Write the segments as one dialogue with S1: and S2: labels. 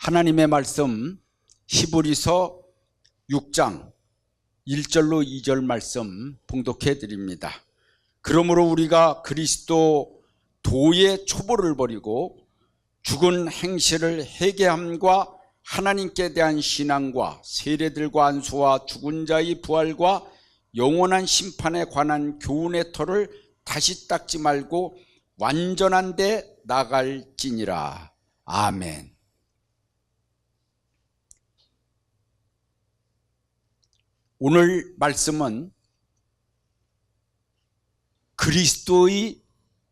S1: 하나님의 말씀 히브리서 6장 1절로 2절 말씀 봉독해 드립니다. 그러므로 우리가 그리스도 도의 초보를 버리고 죽은 행실을 회개함과 하나님께 대한 신앙과 세례들과 안수와 죽은 자의 부활과 영원한 심판에 관한 교훈의 터를 다시 닦지 말고 완전한 데 나갈지니라. 아멘. 오늘 말씀은 그리스도의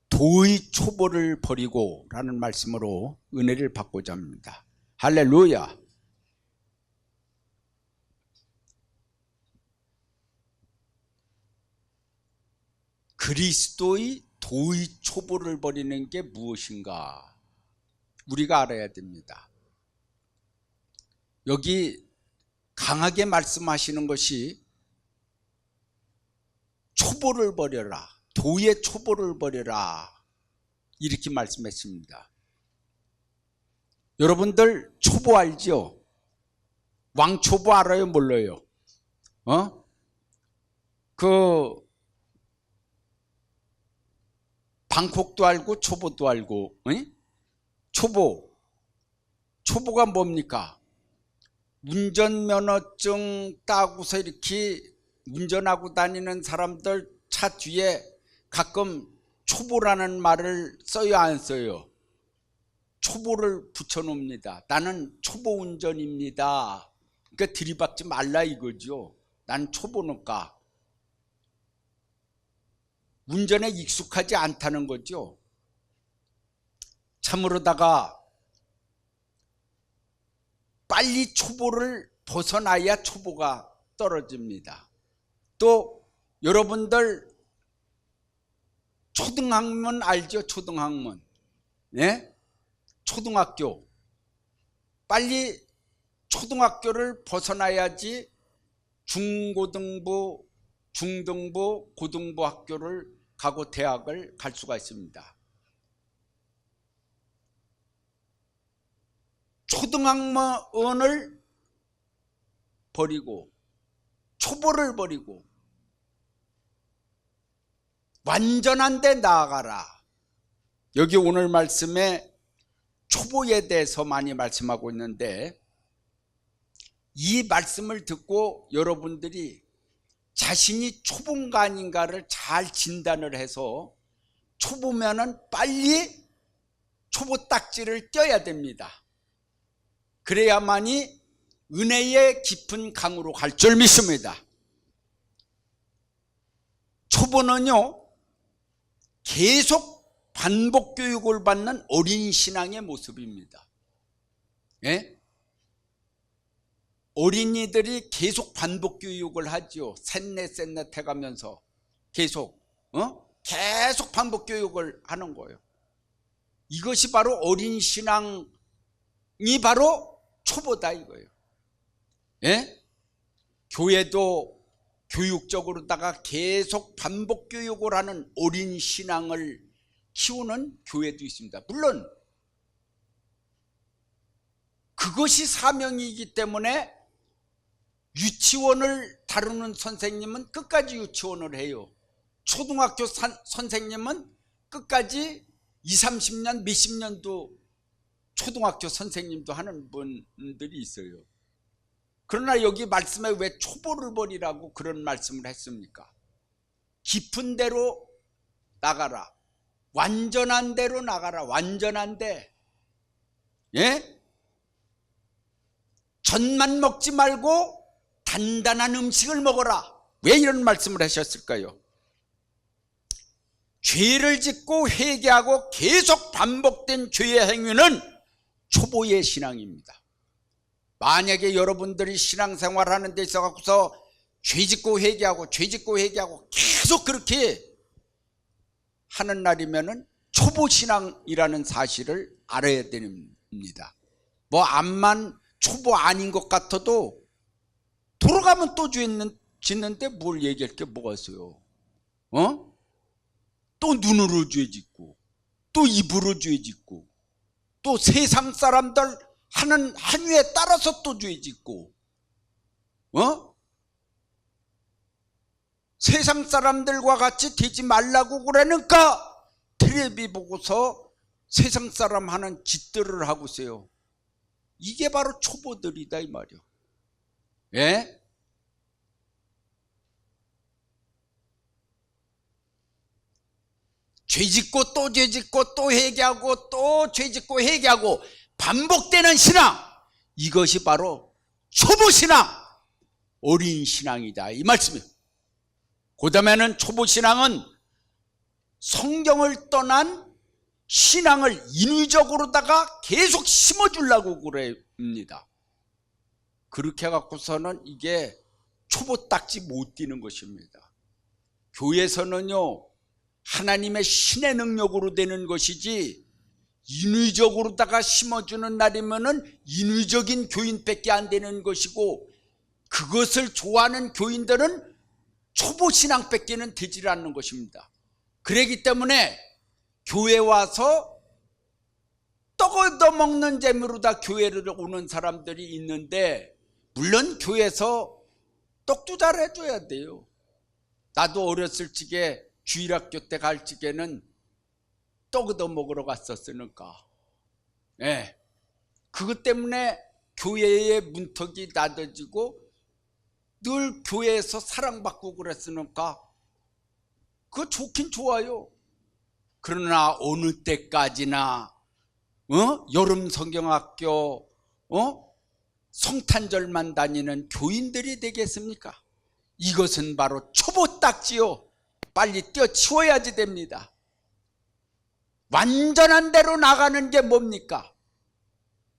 S1: 도의 초보를 버리고 라는 말씀으로 은혜를 받고자 합니다. 할렐루야. 그리스도의 도의 초보를 버리는 게 무엇인가 우리가 알아야 됩니다. 여기 강하게 말씀하시는 것이 초보를 버려라, 도의 초보를 버려라 이렇게 말씀했습니다. 여러분들 초보 알죠? 왕초보 알아요? 몰라요? 방콕도 알고 초보도 알고. 초보가 뭡니까? 운전면허증 따고서 이렇게 운전하고 다니는 사람들 차 뒤에 가끔 초보라는 말을 써요, 안 써요? 초보를 붙여놓습니다. 나는 초보 운전입니다. 그러니까 들이박지 말라 이거죠. 난 초보니까. 운전에 익숙하지 않다는 거죠. 참으로다가 빨리 초보를 벗어나야 초보가 떨어집니다. 또 여러분들 초등학문 알죠? 초등학문. 네? 초등학교. 빨리 초등학교를 벗어나야지 중고등부, 중등부, 고등부 학교를 가고 대학을 갈 수가 있습니다. 초등학문을 버리고 초보를 버리고 완전한 데 나아가라. 여기 오늘 말씀에 초보에 대해서 많이 말씀하고 있는데 이 말씀을 듣고 여러분들이 자신이 초보인가 아닌가를 잘 진단을 해서 초보면은 빨리 초보 딱지를 떼야 됩니다. 그래야만이 은혜의 깊은 강으로 갈 줄 믿습니다. 초보는요, 계속 반복 교육을 받는 어린 신앙의 모습입니다. 예? 어린이들이 계속 반복 교육을 하죠. 셋넷 해가면서 계속 반복 교육을 하는 거예요. 이것이 바로 어린 신앙이 바로 초보다 이거예요. 예? 교회도 교육적으로다가 계속 반복 교육을 하는 어린 신앙을 키우는 교회도 있습니다. 물론 그것이 사명이기 때문에 유치원을 다루는 선생님은 끝까지 유치원을 해요. 초등학교 선생님은 끝까지 20-30년 몇십 년도 초등학교 선생님도 하는 분들이 있어요. 그러나 여기 말씀에 왜 초보를 버리라고 그런 말씀을 했습니까? 깊은 데로 나가라. 완전한 데로 나가라. 완전한 데. 예? 젖만 먹지 말고 단단한 음식을 먹어라. 왜 이런 말씀을 하셨을까요? 죄를 짓고 회개하고 계속 반복된 죄의 행위는 초보의 신앙입니다. 만약에 여러분들이 신앙생활 하는 데 있어서 죄짓고 회개하고 죄짓고 회개하고 계속 그렇게 하는 날이면은 초보신앙이라는 사실을 알아야 됩니다. 뭐 암만 초보 아닌 것 같아도 돌아가면 또 죄 짓는데 뭘 얘기할 게 뭐가 있어요? 또 눈으로 죄 짓고 또 입으로 죄 짓고 또 세상 사람들 하는 행위에 따라서 또 죄 짓고, 세상 사람들과 같이 되지 말라고 그러니까 텔레비 보고서 세상 사람 하는 짓들을 하고 있어요. 이게 바로 초보들이다 이 말이요. 예? 죄짓고 또 죄짓고 또 회개하고 또 죄짓고 회개하고 반복되는 신앙, 이것이 바로 초보신앙, 어린 신앙이다 이 말씀이에요. 그 다음에는 초보신앙은 성경을 떠난 신앙을 인위적으로다가 계속 심어주려고 그럽니다. 그렇게 해갖고서는 이게 초보 딱지 못 띄는 것입니다. 교회에서는요, 하나님의 신의 능력으로 되는 것이지 인위적으로다가 심어주는 날이면은 인위적인 교인밖에 안 되는 것이고, 그것을 좋아하는 교인들은 초보신앙밖에는 되질 않는 것입니다. 그렇기 때문에 교회 와서 떡 얻어먹는 재미로 다 교회를 오는 사람들이 있는데, 물론 교회에서 떡도 잘 해줘야 돼요. 나도 어렸을 적에 주일학교 때 갈 적에는 떡 얻어먹으러 갔었으니까. 예. 그것 때문에 교회의 문턱이 낮아지고 늘 교회에서 사랑받고 그랬으니까 그거 좋긴 좋아요. 그러나 어느 때까지나 여름 성경학교 성탄절만 다니는 교인들이 되겠습니까? 이것은 바로 초보 딱지요. 빨리 떼어치워야지 됩니다. 완전한 대로 나가는 게 뭡니까?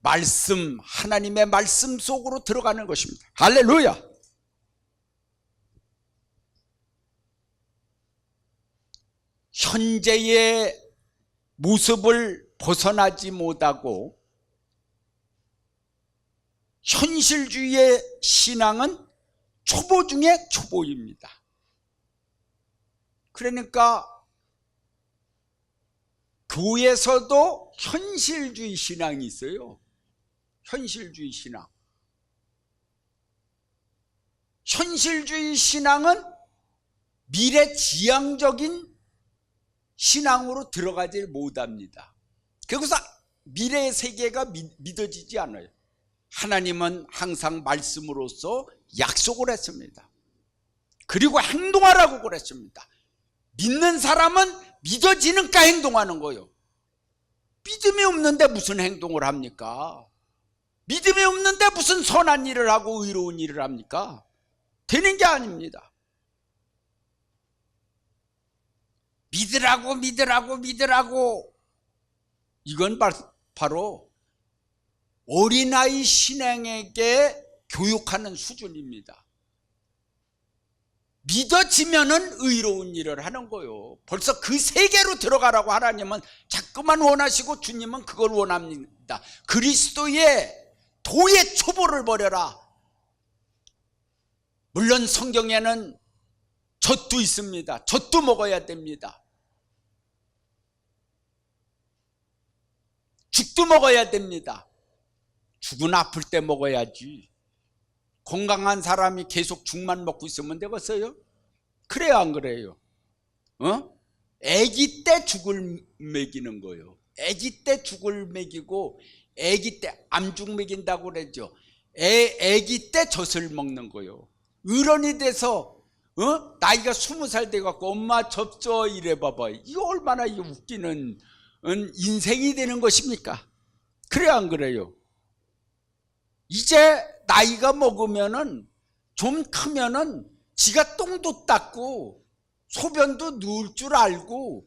S1: 말씀, 하나님의 말씀 속으로 들어가는 것입니다. 할렐루야. 현재의 모습을 벗어나지 못하고 현실주의의 신앙은 초보 중에 초보입니다. 그러니까 교회에서도 현실주의 신앙이 있어요. 현실주의 신앙. 현실주의 신앙은 미래지향적인 신앙으로 들어가지 못합니다. 그래서 미래의 세계가 믿어지지 않아요. 하나님은 항상 말씀으로써 약속을 했습니다. 그리고 행동하라고 그랬습니다. 믿는 사람은 믿어지니까 행동하는 거예요. 믿음이 없는데 무슨 행동을 합니까? 믿음이 없는데 무슨 선한 일을 하고 의로운 일을 합니까? 되는 게 아닙니다. 믿으라고 믿으라고 믿으라고, 이건 바로 어린아이 신앙에게 교육하는 수준입니다. 믿어지면은 의로운 일을 하는 거예요. 벌써 그 세계로 들어가라고 하나님은 자꾸만 원하시고, 주님은 그걸 원합니다. 그리스도의 도의 초보를 버려라. 물론 성경에는 젖도 있습니다. 젖도 먹어야 됩니다. 죽도 먹어야 됩니다. 죽은 아플 때 먹어야지. 건강한 사람이 계속 죽만 먹고 있으면 되겠어요? 그래요, 안 그래요? 아기 때 죽을 먹이는 거예요. 아기 때 죽을 먹이고, 아기 때 암죽 먹인다고 그러죠. 아기 때 젖을 먹는 거예요. 어른이 돼서 나이가 20살 돼갖고 엄마 접서 이래 봐봐. 이거 얼마나 웃기는 인생이 되는 것입니까? 그래요, 안 그래요? 이제 나이가 먹으면은, 좀 크면은 지가 똥도 닦고 소변도 누울 줄 알고,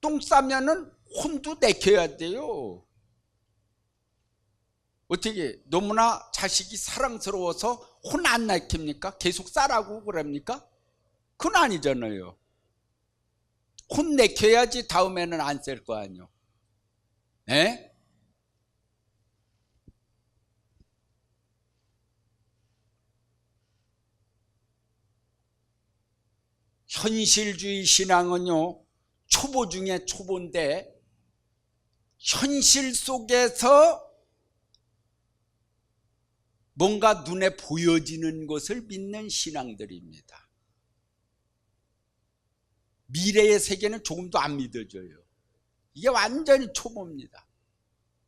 S1: 똥 싸면은 혼도 내켜야 돼요. 어떻게 너무나 자식이 사랑스러워서 혼 안 내킵니까? 계속 싸라고 그럽니까? 그건 아니잖아요. 혼 내켜야지 다음에는 안 쌀 거 아니요. 예? 현실주의 신앙은요, 초보 중에 초보인데 현실 속에서 뭔가 눈에 보여지는 것을 믿는 신앙들입니다. 미래의 세계는 조금도 안 믿어져요. 이게 완전히 초보입니다.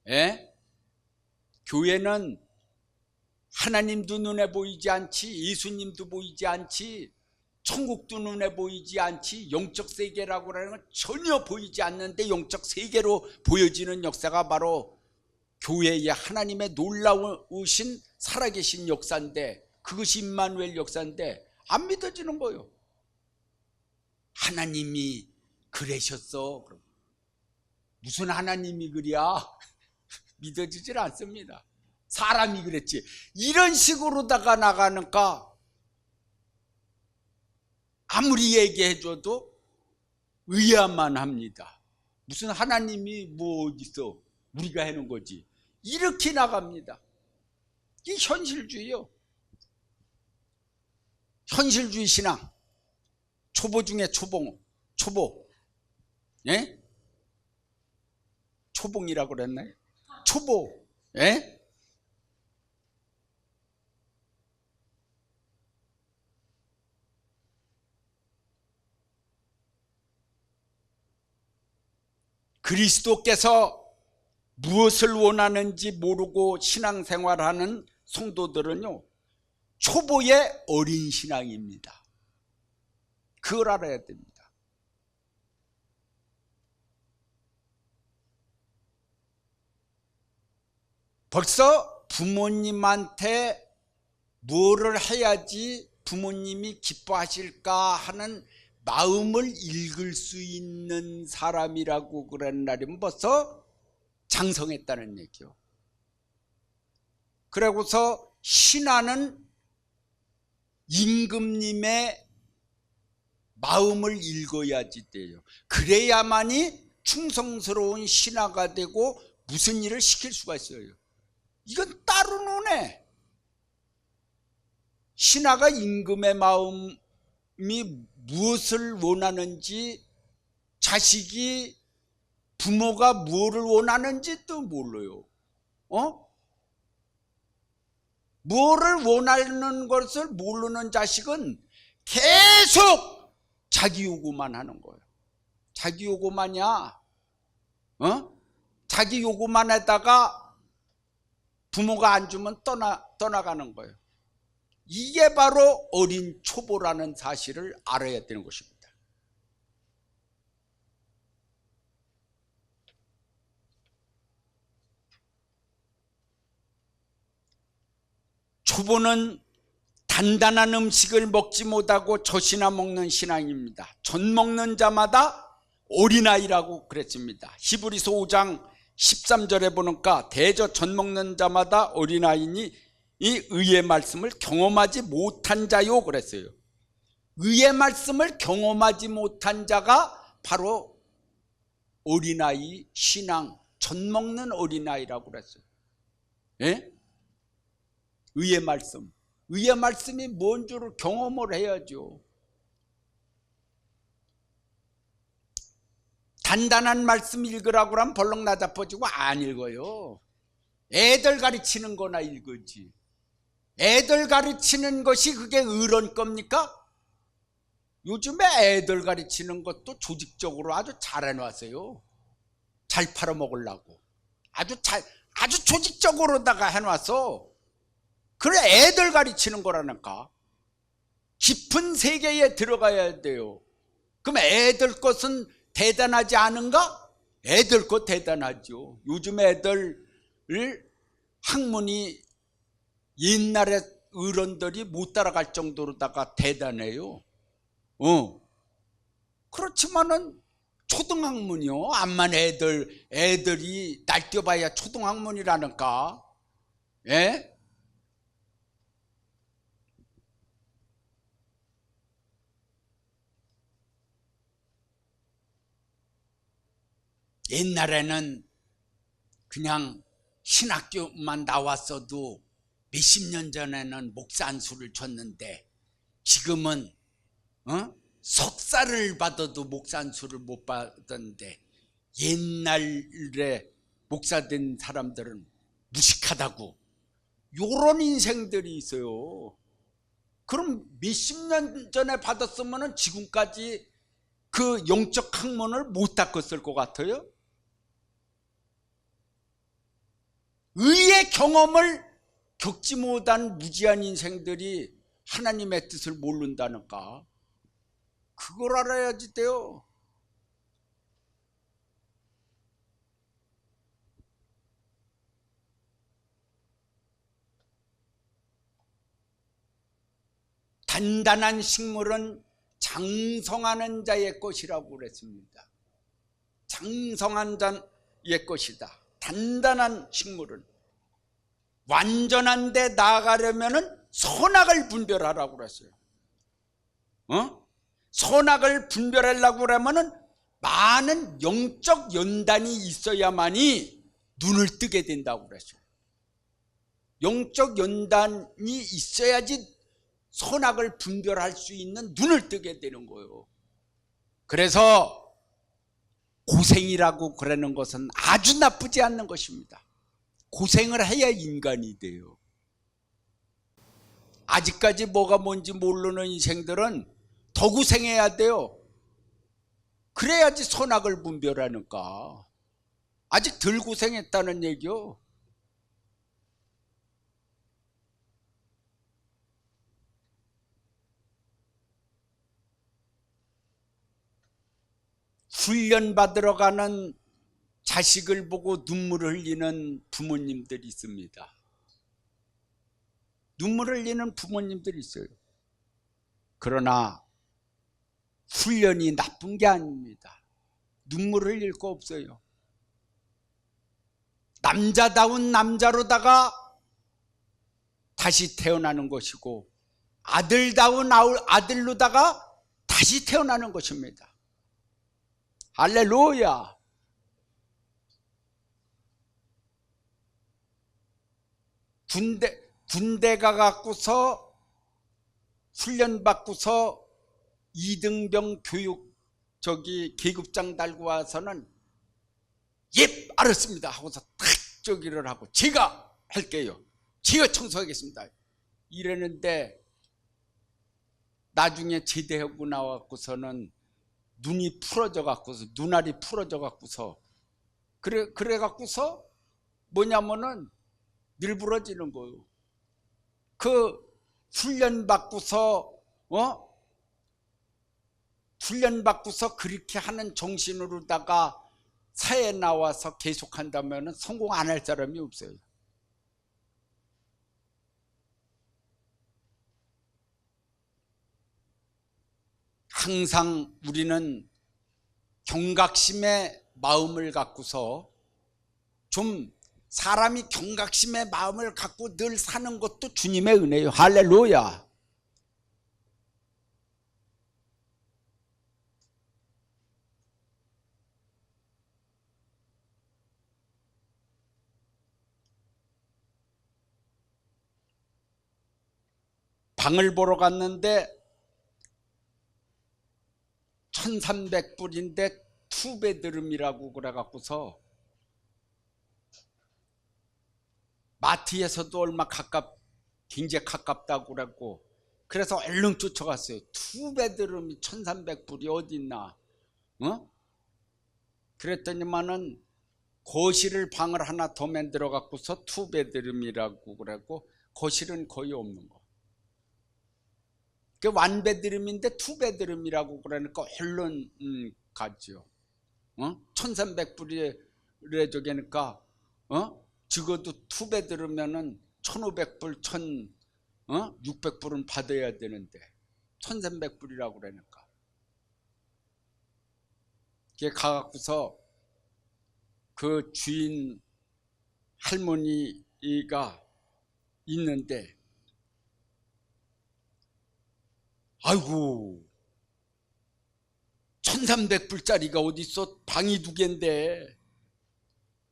S1: 예? 교회는 하나님도 눈에 보이지 않지, 예수님도 보이지 않지, 천국도 눈에 보이지 않지, 영적 세계라고 하는 건 전혀 보이지 않는데 영적 세계로 보여지는 역사가 바로 교회의 하나님의 놀라우신 살아계신 역사인데, 그것이 임마누엘 역사인데 안 믿어지는 거예요. 하나님이 그러셨어. 무슨 하나님이 그랴? 믿어지질 않습니다. 사람이 그랬지. 이런 식으로다가 나가니까 아무리 얘기해줘도 의아만 합니다. 무슨 하나님이 뭐 어딨어? 우리가 해놓은 거지. 이렇게 나갑니다. 이게 현실주의요. 현실주의 신앙. 초보 중에 초봉. 초보. 예? 초봉이라고 그랬나요? 초보. 예? 그리스도께서 무엇을 원하는지 모르고 신앙생활하는 성도들은요, 초보의 어린 신앙입니다. 그걸 알아야 됩니다. 벌써 부모님한테 뭐를 해야지 부모님이 기뻐하실까 하는 마음을 읽을 수 있는 사람이라고 그랬나면 벌써 장성했다는 얘기요. 그러고서 신하는 임금님의 마음을 읽어야지 돼요. 그래야만이 충성스러운 신하가 되고 무슨 일을 시킬 수가 있어요. 이건 따로 노네. 신하가 임금의 마음이 무엇을 원하는지, 자식이 부모가 무엇을 원하는지도 몰라요. 뭐를 원하는 것을 모르는 자식은 계속 자기 요구만 하는 거예요. 자기 요구만이야. 자기 요구만 하다가 부모가 안 주면 떠나가는 거예요. 이게 바로 어린 초보라는 사실을 알아야 되는 것입니다. 초보는 단단한 음식을 먹지 못하고 젖이나 먹는 신앙입니다. 젖 먹는 자마다 어린아이라고 그랬습니다. 히브리서 5장 13절에 보니까 대저 젖 먹는 자마다 어린아이니 이 의의 말씀을 경험하지 못한 자요 그랬어요. 의의 말씀을 경험하지 못한 자가 바로 어린아이 신앙, 젖 먹는 어린아이라고 그랬어요. 예? 의의 말씀. 의의 말씀이 뭔 줄을 경험을 해야죠. 단단한 말씀 읽으라고 하면 벌렁 나자퍼지고 안 읽어요. 애들 가르치는 거나 읽지. 애들 가르치는 것이 그게 의론 겁니까? 요즘에 애들 가르치는 것도 조직적으로 아주 잘 해놨어요. 잘 팔아먹으려고. 아주 조직적으로다가 해놨어. 그래, 애들 가르치는 거라니까. 깊은 세계에 들어가야 돼요. 그럼 애들 것은 대단하지 않은가? 애들 것 대단하죠. 요즘 애들 학문이 옛날에 어른들이 못 따라갈 정도로다가 대단해요. 그렇지만은 초등학문이요. 암만 애들이 날뛰어봐야 초등학문이라니까. 예? 옛날에는 그냥 신학교만 나왔어도 몇십 년 전에는 목사 한 수를 줬는데 지금은 석사를 받아도 목사 안수를 못 받았는데 옛날에 목사 된 사람들은 무식하다고, 요런 인생들이 있어요. 그럼 몇십 년 전에 받았으면 지금까지 그 영적 학문을 못 닦았을 것 같아요. 의의 경험을 겪지 못한 무지한 인생들이 하나님의 뜻을 모른다니까. 그걸 알아야지 돼요. 단단한 식물은 장성하는 자의 것이라고 그랬습니다. 장성한 자의 것이다. 단단한 식물은 완전한 데 나아가려면 선악을 분별하라고 그랬어요. 선악을 분별하려고 그러면 많은 영적 연단이 있어야만이 눈을 뜨게 된다고 그랬어요. 영적 연단이 있어야지 선악을 분별할 수 있는 눈을 뜨게 되는 거예요. 그래서 고생이라고 그러는 것은 아주 나쁘지 않는 것입니다. 고생을 해야 인간이 돼요. 아직까지 뭐가 뭔지 모르는 인생들은 더 고생해야 돼요. 그래야지 선악을 분별하니까. 아직 덜 고생했다는 얘기요. 훈련받으러 가는 자식을 보고 눈물을 흘리는 부모님들이 있습니다. 눈물을 흘리는 부모님들이 있어요. 그러나 훈련이 나쁜 게 아닙니다. 눈물을 흘릴 거 없어요. 남자다운 남자로다가 다시 태어나는 것이고, 아들다운 아들로다가 다시 태어나는 것입니다. 할렐루야. 군대 가갖고서 훈련받고서 이등병 교육 계급장 달고 와서는 예 알았습니다 하고서 탁 저기를 하고 제가 할게요, 제가 청소하겠습니다 이랬는데, 나중에 제대하고 나왔고서는 눈이 풀어져 갖고서, 눈알이 풀어져 갖고서 그래 갖고서 뭐냐면은 늘부러지는 거예요. 그 훈련받고서 그렇게 하는 정신으로다가 사회에 나와서 계속한다면 성공 안 할 사람이 없어요. 항상 우리는 경각심의 마음을 갖고서, 좀 사람이 경각심의 마음을 갖고 늘 사는 것도 주님의 은혜예요. 할렐루야. 방을 보러 갔는데 1300불인데 투베드룸이라고 그래갖고서 마트에서도 얼마 굉장히 가깝다고 그랬고, 그래서 얼른 쫓아갔어요. 투베드룸이 1300불이 어디 있나? 그랬더니만은 거실을 방을 하나 더 만들어 갖고서 투베드룸이라고 그랬고, 거실은 거의 없는 거. 그 완베드룸인데 투베드룸이라고 그러니까 얼른 가죠. 1300불에 저기니까 적어도 투베드룸면은 1500불, 1600불은 받아야 되는데 1300불이라고 그러니까. 걔 가갖고서 그 주인 할머니가 있는데, 아이고 1300불짜리가 어딨어, 방이 2개인데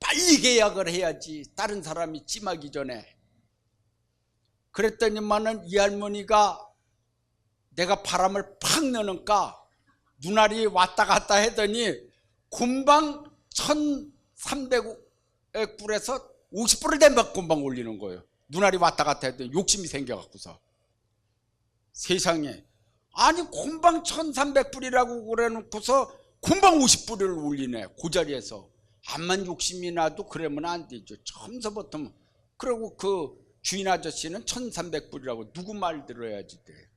S1: 빨리 계약을 해야지, 다른 사람이 찜하기 전에. 그랬더니만은 이 할머니가 내가 바람을 팍 넣으니까 눈알이 왔다 갔다 하더니 금방 1300불에서 50불을 된 금방 올리는 거예요. 눈알이 왔다 갔다 했더니 욕심이 생겨갖고서. 세상에, 아니 금방 1300불이라고 그래놓고서 금방 50불을 올리네. 그 자리에서. 암만 욕심이 나도 그러면 안 되죠. 처음서부터. 그리고 그 주인 아저씨는 1300불이라고 누구 말 들어야지 돼.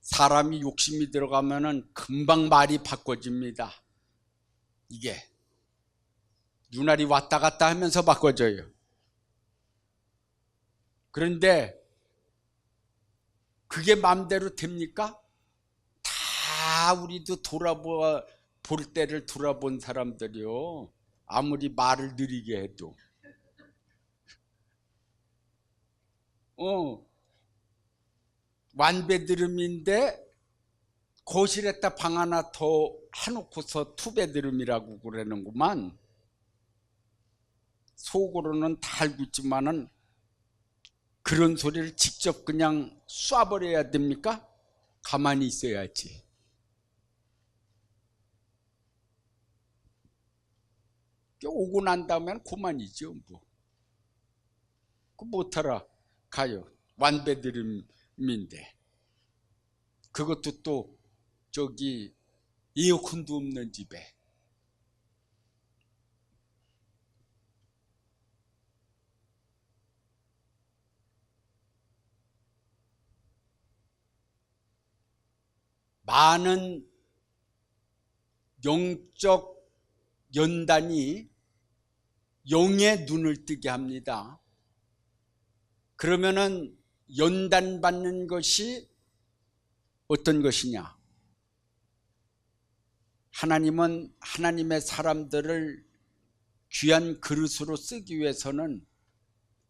S1: 사람이 욕심이 들어가면은 금방 말이 바꿔집니다. 이게 눈알이 왔다 갔다 하면서 바꿔져요. 그런데 그게 마음대로 됩니까? 다 우리도 볼 때를 돌아본 사람들이요, 아무리 말을 느리게 해도 완배드름인데 거실에다 방 하나 더 해놓고서 투배드름이라고 그러는구만. 속으로는 다 알고 있지만은 그런 소리를 직접 그냥 쏴버려야 됩니까? 가만히 있어야지. 오고 난 다음엔 그만이죠. 뭐. 그 못하라 가요. 완배드림인데. 그것도 또 저기 에어컨도 없는 집에. 많은 영적 연단이 영의 눈을 뜨게 합니다. 그러면은 연단받는 것이 어떤 것이냐? 하나님은 하나님의 사람들을 귀한 그릇으로 쓰기 위해서는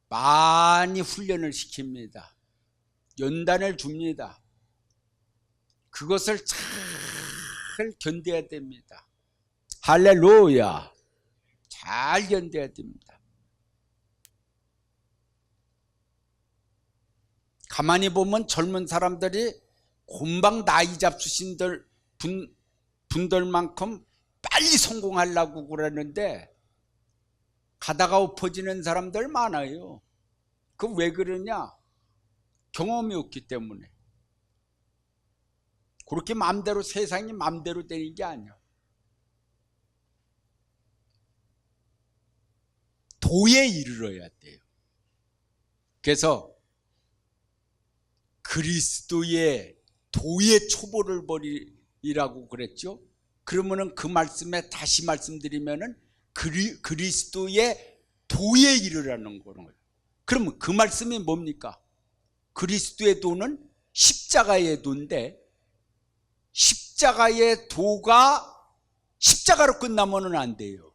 S1: 많이 훈련을 시킵니다. 연단을 줍니다. 그것을 잘 견뎌야 됩니다. 할렐루야. 잘 견뎌야 됩니다. 가만히 보면 젊은 사람들이 금방 나이 잡수신 분들만큼 빨리 성공하려고 그러는데 가다가 엎어지는 사람들 많아요. 그 왜 그러냐? 경험이 없기 때문에. 그렇게 마음대로, 세상이 마음대로 되는 게 아니야. 도에 이르러야 돼요. 그래서 그리스도의 도의 초보를 벌이라고 그랬죠. 그러면은 그 말씀에 다시 말씀드리면은 그리스도의 도에 이르라는 거예요. 그러면 그 말씀이 뭡니까? 그리스도의 도는 십자가의 도인데, 십자가의 도가 십자가로 끝나면은 안 돼요.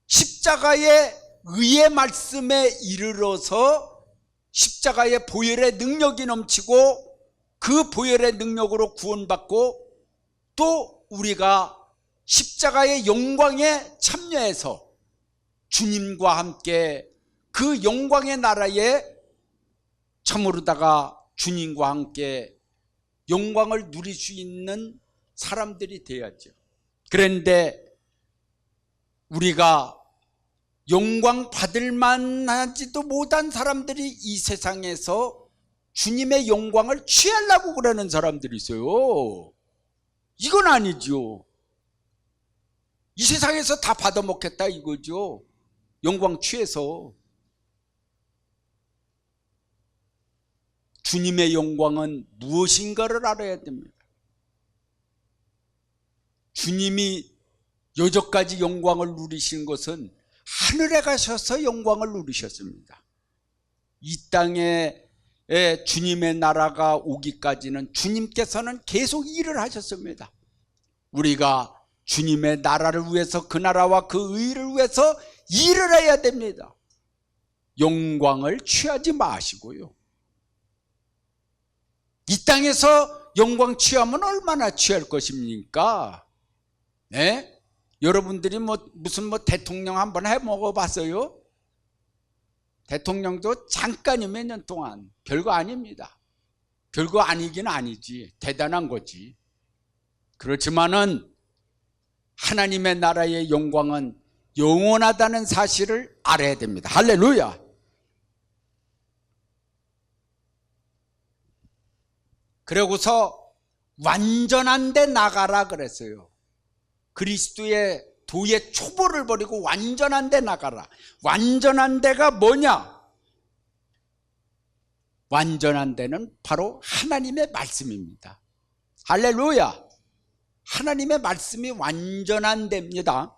S1: 십자가의 의의 말씀에 이르러서 십자가의 보혈의 능력이 넘치고 그 보혈의 능력으로 구원받고 또 우리가 십자가의 영광에 참여해서 주님과 함께 그 영광의 나라에 참으로다가 주님과 함께 영광을 누릴 수 있는 사람들이 되어야죠. 그런데 우리가 영광 받을 만하지도 못한 사람들이 이 세상에서 주님의 영광을 취하려고 그러는 사람들이 있어요. 이건 아니죠. 이 세상에서 다 받아먹겠다 이거죠. 영광 취해서. 주님의 영광은 무엇인가를 알아야 됩니다. 주님이 여전까지 영광을 누리신 것은 하늘에 가셔서 영광을 누리셨습니다. 이 땅에 주님의 나라가 오기까지는 주님께서는 계속 일을 하셨습니다. 우리가 주님의 나라를 위해서, 그 나라와 그 의를 위해서 일을 해야 됩니다. 영광을 취하지 마시고요. 이 땅에서 영광 취하면 얼마나 취할 것입니까? 네? 여러분들이 무슨 대통령 한번 해 먹어봤어요? 대통령도 잠깐이 몇 년 동안 별거 아닙니다. 별거 아니긴 아니지. 대단한 거지. 그렇지만은 하나님의 나라의 영광은 영원하다는 사실을 알아야 됩니다. 할렐루야. 그러고서 완전한 데 나가라 그랬어요. 그리스도의 도의 초보를 버리고 완전한 데 나가라. 완전한 데가 뭐냐? 완전한 데는 바로 하나님의 말씀입니다. 할렐루야. 하나님의 말씀이 완전한 데입니다.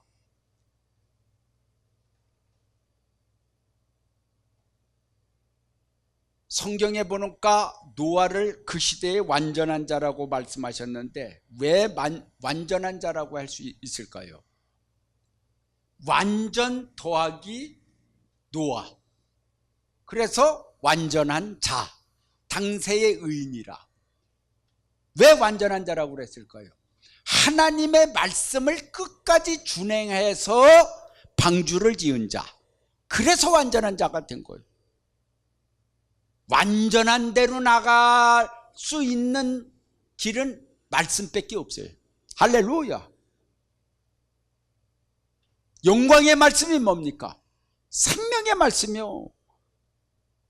S1: 성경에 보니까 노아를 그 시대의 완전한 자라고 말씀하셨는데 왜 완전한 자라고 할 수 있을까요? 완전 더하기 노아. 그래서 완전한 자, 당세의 의인이라. 왜 완전한 자라고 그랬을까요? 하나님의 말씀을 끝까지 준행해서 방주를 지은 자. 그래서 완전한 자가 된 거예요. 완전한 대로 나갈 수 있는 길은 말씀밖에 없어요. 할렐루야. 영광의 말씀이 뭡니까? 생명의 말씀이요.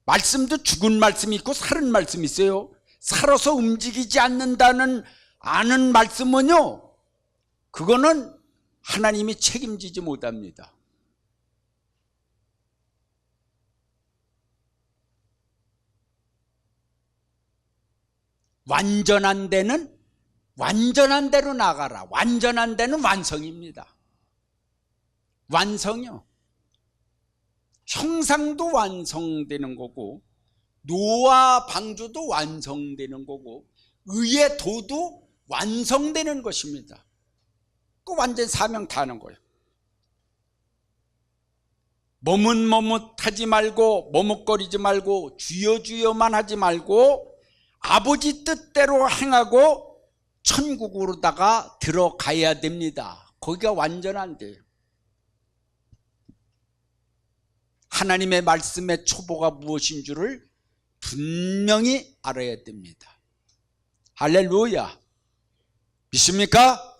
S1: 말씀도 죽은 말씀이 있고 살은 말씀이 있어요. 살아서 움직이지 않는다는 아는 말씀은요, 그거는 하나님이 책임지지 못합니다. 완전한 데는 완전한 대로 나가라. 완전한 데는 완성입니다. 완성이요. 형상도 완성되는 거고 노아 방주도 완성되는 거고 의의 도도 완성되는 것입니다. 그 완전 사명 다 하는 거예요. 머뭇머뭇하지 말고 머뭇거리지 말고 주여 주여만 하지 말고 아버지 뜻대로 행하고 천국으로다가 들어가야 됩니다. 거기가 완전한 데예요. 하나님의 말씀의 초보가 무엇인 줄을 분명히 알아야 됩니다. 할렐루야. 믿습니까?